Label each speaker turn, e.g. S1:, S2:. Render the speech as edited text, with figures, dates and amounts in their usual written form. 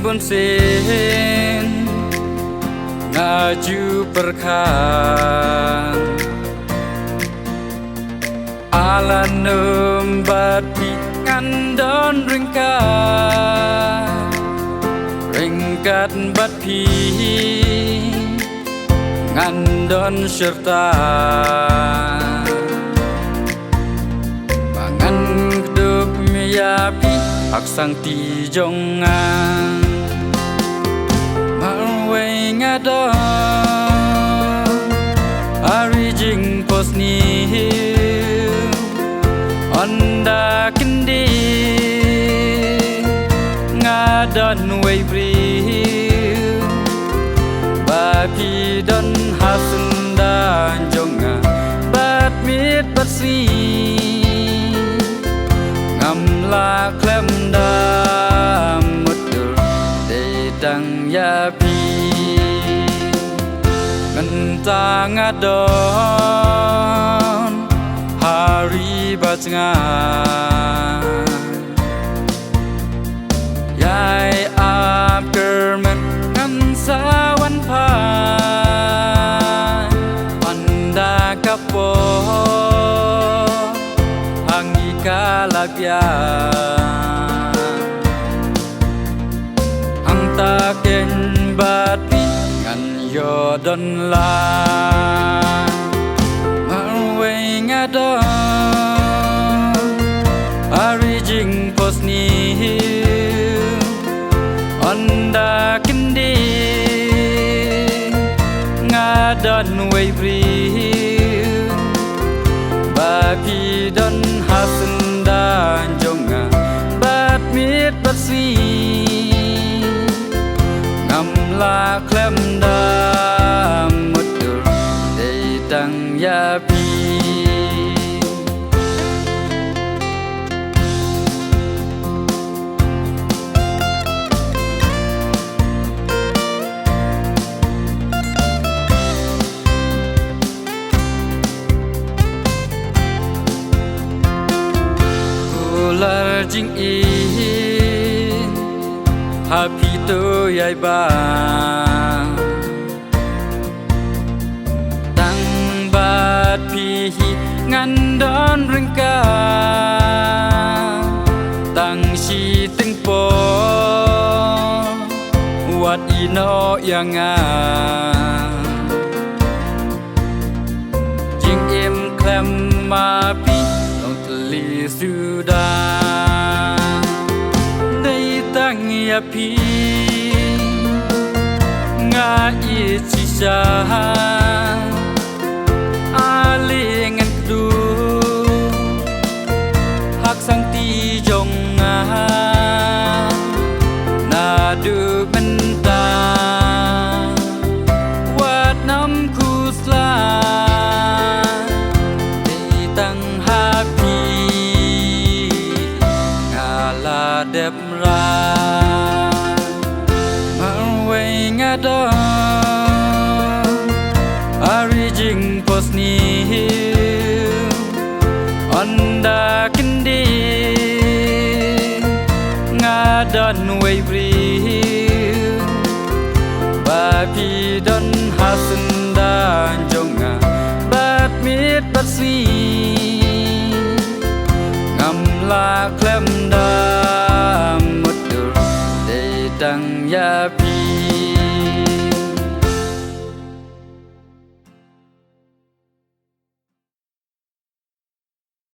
S1: bunsin ngaju perkan ala nembat ngandon ringkat bat pi ngandon serta mangan hidup miyapi hak sang ti jongan marwe ngadon ari jing posni onda kendi ngadon way bril bapi don hasun dan jonga bat mit batsi ngamla klem dam mutul de dang yapi ngentang adon hari batngan yai ap kermen ngan sawan pai anda kapo hangi kalagya ang taken bati ngan yodon la marwe ngadon ari jing posni onda kendi ngadon way bril bapi don hasun dan jonga bat mit batsi ngamla klem dam mutul de dang yapi jing in happy to yai ba tang bat pi ngan don ringka tang si ting po wat ino yang jing im klem ma pi li sudah dei tang yapi ngai cisa alingan kedu hak sang ti jong nadu menta wat nam kusla đẹp ra marwe ngadon ari jing posni onda kendi ngadon way bril bapi don hasun dan jonga bat mit batsi ngamla klem